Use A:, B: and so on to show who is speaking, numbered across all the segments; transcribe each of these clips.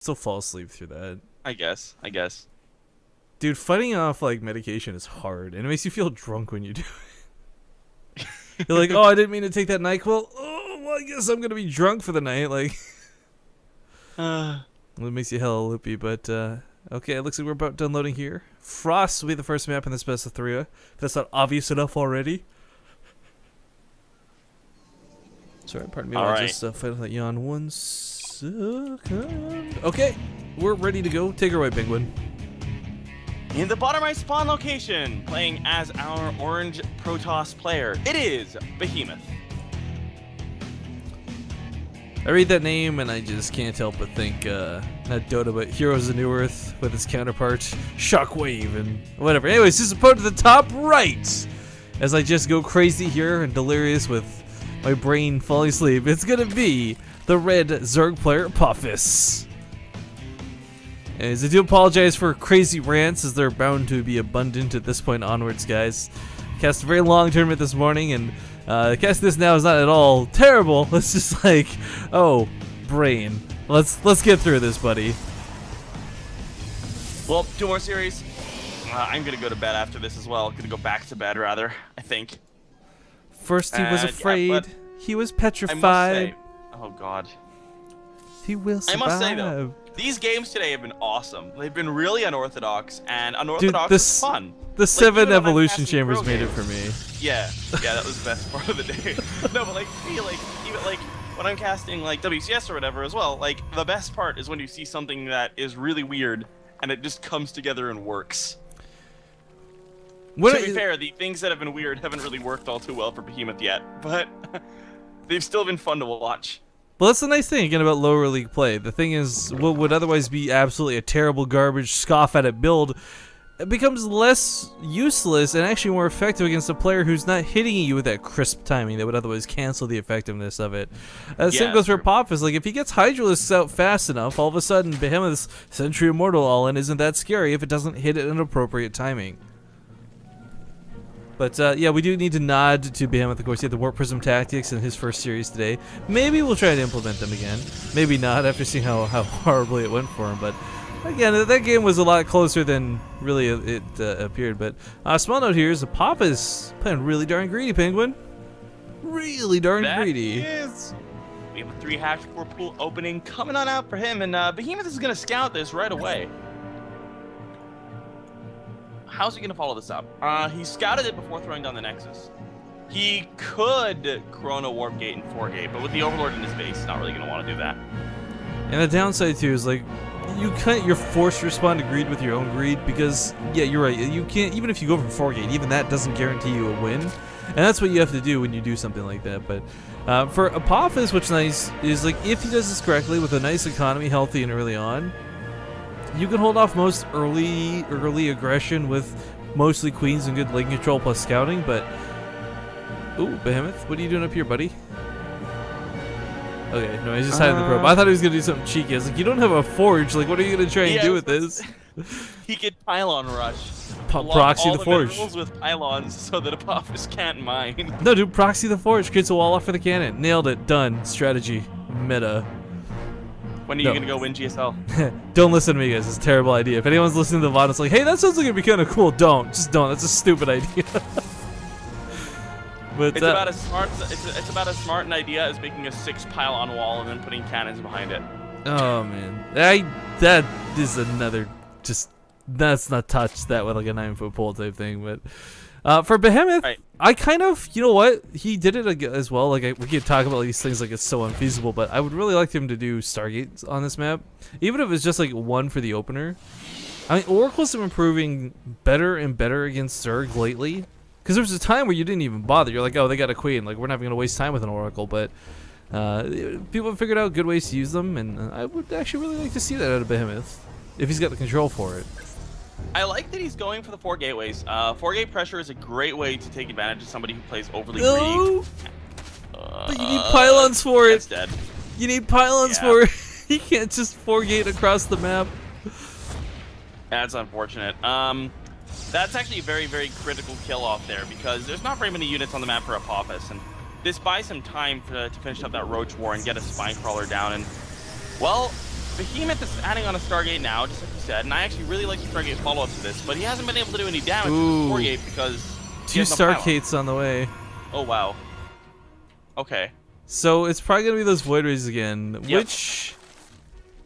A: still fall asleep through that.
B: I guess.
A: Dude, fighting off like medication is hard, and it makes you feel drunk when you do it. You're like, oh, I didn't mean to take that NyQuil. Oh, well, I guess I'm gonna be drunk for the night. Like, it makes you hella loopy. But okay, it looks like we're about done loading here. Frost will be the first map in this best of three. If that's not obvious enough already. Sorry, pardon me. I'll just fight that yawn 1 second. Okay, we're ready to go. Take her away, Penguin.
B: In the bottom right spawn location, playing as our orange Protoss player, it is Behemoth.
A: I read that name and I just can't help but think, not Dota, but Heroes of New Earth with its counterpart, Shockwave and whatever. Anyways, just put to the top right as I just go crazy here and delirious with my brain falling asleep. It's gonna be the red Zerg player, Apophis. As I do apologize for crazy rants, as they're bound to be abundant at this point onwards, guys. Cast a very long tournament this morning, and cast this now is not at all terrible. It's just like, oh, brain. Let's get through this, buddy.
B: Well, 2 more series. I'm gonna go to bed after this as well. Gonna go back to bed rather, I think.
A: First he was afraid.
B: Yeah,
A: he was petrified.
B: I must say, oh god.
A: He will survive.
B: I must say though, these games today have been awesome. They've been really unorthodox, and unorthodox is fun.
A: The 7 evolution chambers made it for me.
B: Yeah, that was the best part of the day. No, but like, even like when I'm casting like WCS or whatever as well, like the best part is when you see something that is really weird and it just comes together and works. To be fair, the things that have been weird haven't really worked all too well for Behemoth yet, but they've still been fun to watch.
A: Well, that's the nice thing again about lower league play. The thing is, what would otherwise be absolutely a terrible garbage scoff at it build, it becomes less useless and actually more effective against a player who's not hitting you with that crisp timing that would otherwise cancel the effectiveness of it. Same goes for Apophis. Like, if he gets Hydralisks out fast enough, all of a sudden Behemoth's Sentry Immortal all-in isn't that scary if it doesn't hit it at an appropriate timing. But yeah, we do need to nod to Behemoth. Of course, he had the Warp Prism tactics in his first series today. Maybe we'll try to implement them again. Maybe not after seeing how horribly it went for him. But again, that game was a lot closer than really it appeared. But small note here is Apophis playing really darn greedy, Penguin. Really darn greedy.
B: Is. We have a 3 #4 pool opening coming on out for him, and Behemoth is going to scout this right away. How's he going to follow this up? He scouted it before throwing down the Nexus. He could Chrono Warp Gate and 4-Gate, but with the Overlord in his base, he's not really going to want to do that.
A: And the downside too is like, you're forced to respond to greed with your own greed because, yeah, you're right. You can't, even if you go for 4-Gate, even that doesn't guarantee you a win. And that's what you have to do when you do something like that. But for Apophis, what's nice is like, if he does this correctly with a nice economy, healthy and early on, you can hold off most early aggression with mostly queens and good lane control plus scouting, but... Ooh, Behemoth, what are you doing up here, buddy? Okay, no, he's just hiding the probe. I thought he was going to do something cheeky. I was like, you don't have a forge, like what are you going to try and do with this?
B: He could Pylon Rush.
A: Proxy the forge.
B: With pylons so that Apophis can't mine.
A: No, dude, proxy the forge. Creates a wall off for the cannon. Nailed it. Done. Strategy. Meta.
B: When are you gonna go win GSL?
A: Don't listen to me, guys. It's a terrible idea. If anyone's listening to the VOD, it's like, hey, that sounds like it'd be kind of cool. Don't. Just don't. That's a stupid idea. But
B: it's about as smart. It's about as smart an idea as making a 6 pylon wall and then putting cannons behind it.
A: Oh man, that is another. Just let's not touch that with like a 9-foot pole type thing. But for Behemoth, right. I kind of, you know what, he did it as well. Like we could talk about these things like it's so unfeasible, but I would really like him to do Stargates on this map, even if it's just like 1 for the opener. I mean, Oracle's been improving better and better against Zerg lately. Because there was a time where you didn't even bother. You're like, oh, they got a queen. Like, we're not going to waste time with an Oracle. But people have figured out good ways to use them, and I would actually really like to see that out of Behemoth, if he's got the control for it.
B: I like that he's going for the 4 gateways. 4-gate pressure is a great way to take advantage of somebody who plays overly greedy.
A: But you need pylons for it.
B: Dead.
A: You need pylons for it. You can't just 4-gate across the map.
B: That's unfortunate. That's actually a very, very critical kill off there because there's not very many units on the map for Apophis, and this buys him time to finish up that Roach War and get a Spine Crawler down. And well, Behemoth is adding on a Stargate now, just like you said, and I actually really like the Stargate follow-up to this, but he hasn't been able to do any damage to the Stargate because he
A: 2
B: has no pylon.
A: Stargates on the way.
B: Oh, wow. Okay.
A: So it's probably gonna be those Void Rays again,
B: Yep.
A: which,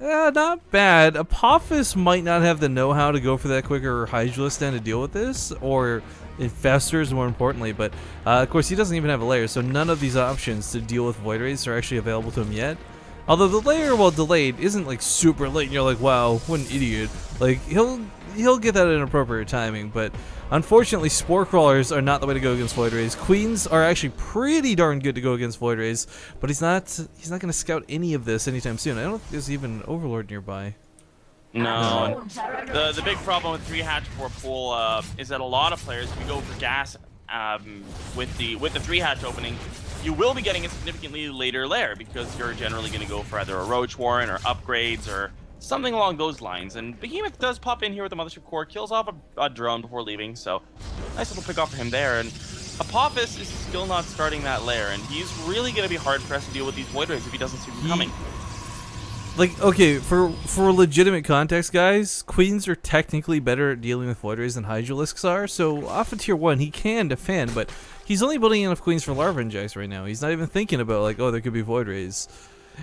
A: not bad. Apophis might not have the know-how to go for that quicker Hydralisk stand to deal with this, or Infestors more importantly, but of course he doesn't even have a layer, so none of these options to deal with Void Rays are actually available to him yet. Although the layer, while delayed, isn't like super late and you're like, wow, what an idiot. Like, he'll get that in appropriate timing, but unfortunately Spore Crawlers are not the way to go against Void Rays. Queens are actually pretty darn good to go against Void Rays, but he's not gonna scout any of this anytime soon. I don't think there's even an Overlord nearby.
B: No. The big problem with 3 hatch for pool is that a lot of players, if you go for gas with the 3 hatch opening, you will be getting a significantly later layer because you're generally going to go for either a Roach Warren or upgrades or something along those lines. And Behemoth does pop in here with the Mothership Core, kills off a drone before leaving, so nice little pick off for him there. And Apophis is still not starting that layer, and he's really going to be hard pressed to deal with these Void Rays if he doesn't see them coming.
A: Like, okay, for legitimate context, guys, Queens are technically better at dealing with Void Rays than Hydralisks are, so off of tier 1, he can defend, but he's only building enough Queens for Larva Injects right now. He's not even thinking about, like, oh, there could be Void Rays.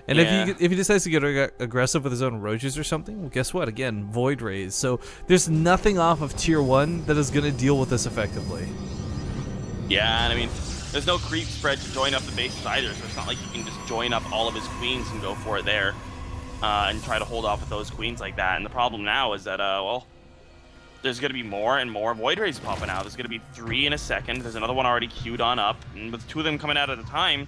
A: And
B: Yeah.
A: if he decides to get aggressive with his own Roaches or something, well, guess what? Again, Void Rays. So there's nothing off of tier 1 that is going to deal with this effectively.
B: Yeah, and I mean, there's no creep spread to join up the bases either, so it's not like you can just join up all of his Queens and go for it there. And try to hold off with those Queens like that. And the problem now is that, well, there's going to be more and more Void Rays popping out. There's going to be 3 in a second. There's another one already queued on up. And with 2 of them coming out at a time,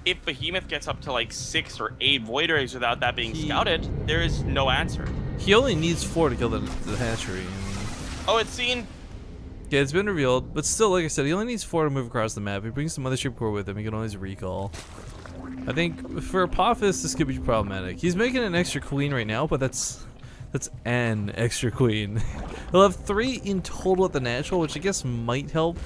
B: if Behemoth gets up to like 6 or 8 Void Rays without that being scouted, there is no answer.
A: He only needs 4 to kill the hatchery. I mean,
B: Oh, it's seen.
A: yeah, it's been revealed, but still, like I said, he only needs 4 to move across the map. He brings the Mothership Core with him. He can always recall. I think for Apophis, this could be problematic. He's making an extra queen right now, but that's an extra queen. He'll have 3 in total at the natural, which I guess might help.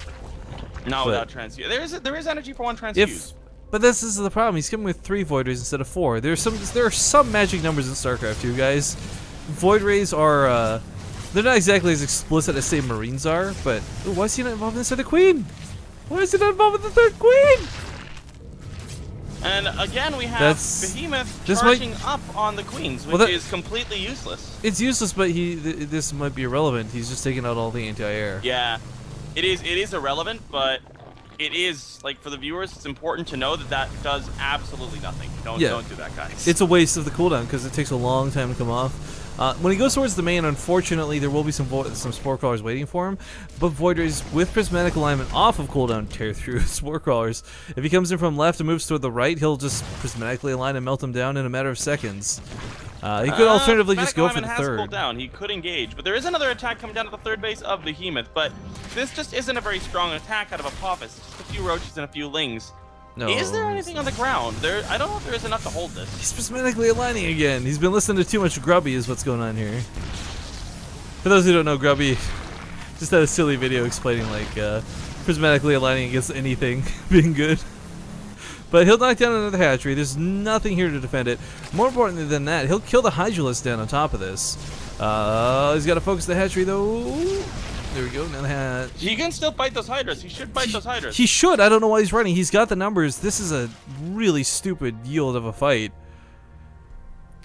B: Not without transfuse. There is energy for 1 transfuse.
A: But this is the problem. He's coming with 3 Void Rays instead of 4. There are some magic numbers in StarCraft 2, guys. Void Rays are they're not exactly as explicit as say Marines are, but ooh, why is he not involved in this other queen? Why is he not involved with the 3rd queen?
B: And again, we have Behemoth charging up on the Queens, which is completely useless.
A: It's useless, but this might be irrelevant. He's just taking out all the anti-air.
B: Yeah, it is irrelevant, but it is, like, for the viewers, it's important to know that that does absolutely nothing. Don't do that, guys.
A: It's a waste of the cooldown because it takes a long time to come off. When he goes towards the main, unfortunately, there will be some Spore Crawlers waiting for him, but Void Rays with Prismatic Alignment off of cooldown tear through Spore Crawlers. If he comes in from left and moves toward the right, he'll just Prismatically align and melt them down in a matter of seconds. He could alternatively just go for the 3rd.
B: Cooled down. He could engage, but there is another attack coming down to the 3rd base of Behemoth, but this just isn't a very strong attack out of Apophis. Just a few Roaches and a few Lings.
A: No.
B: Is there anything on the ground? I don't know if there is enough to hold this.
A: He's prismatically aligning again. He's been listening to too much Grubby is what's going on here. For those who don't know, Grubby just had a silly video explaining like prismatically aligning against anything being good. But he'll knock down another hatchery. There's nothing here to defend it. More importantly than that, he'll kill the Hydralisk down on top of this. He's got to focus the hatchery though. There we go. Now the hatch.
B: He can still fight those Hydras. He should fight those Hydras.
A: He should. I don't know why he's running. He's got the numbers. This is a really stupid yield of a fight.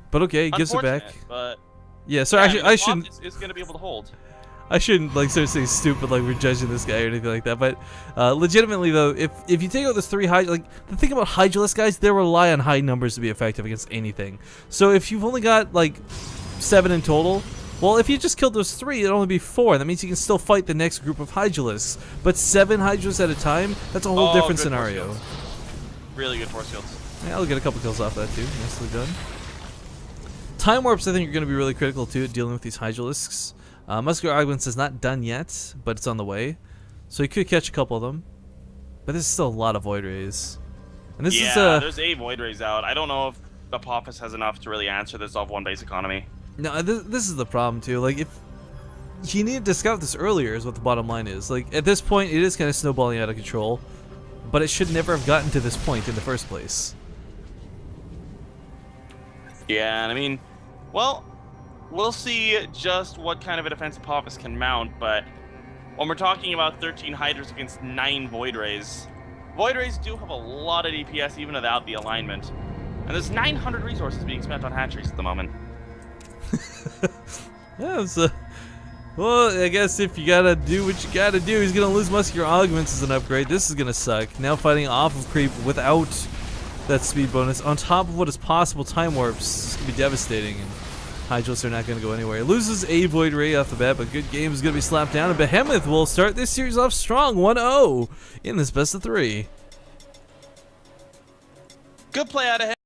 A: But okay, gives it back.
B: But
A: yeah, sorry.
B: yeah,
A: I shouldn't.
B: Is going to be able to hold.
A: I shouldn't like start saying stupid like we're judging this guy or anything like that. But legitimately though, if you take out those 3 like the thing about Hydralisk guys, they rely on high numbers to be effective against anything. So if you've only got like 7 in total. Well, if you just killed those 3, it'd only be 4. That means you can still fight the next group of Hydralisks. But 7 Hydras at a time, that's a whole different scenario.
B: Really good force fields.
A: Yeah, I'll get a couple kills off that too. Nicely done. Time warps, I think, are going to be really critical too, dealing with these Hydralisks. Muscular Augments is not done yet, but it's on the way. So you could catch a couple of them. But there's still a lot of Void Rays. And this is
B: there's 8 Void Rays out. I don't know if Apophis has enough to really answer this off 1 base economy.
A: No, this is the problem too. Like, if he needed to scout this earlier, is what the bottom line is. Like, at this point, it is kind of snowballing out of control, but it should never have gotten to this point in the first place.
B: Yeah, and I mean, Well, we'll see just what kind of a defense Apophis can mount, but when we're talking about 13 Hydras against 9 Void Rays, Void Rays do have a lot of DPS even without the alignment. And there's 900 resources being spent on hatcheries at the moment.
A: Yeah, well, I guess if you gotta do what you gotta do, he's gonna lose muscular augments as an upgrade. This is gonna suck. Now fighting off of creep without that speed bonus, on top of what is possible time warps, it's gonna be devastating. And Hydros are not gonna go anywhere. He loses a Void Ray off the bat, but good game is gonna be slapped down. And Behemoth will start this series off strong, 1-0 in this best of 3.
B: Good play out of him.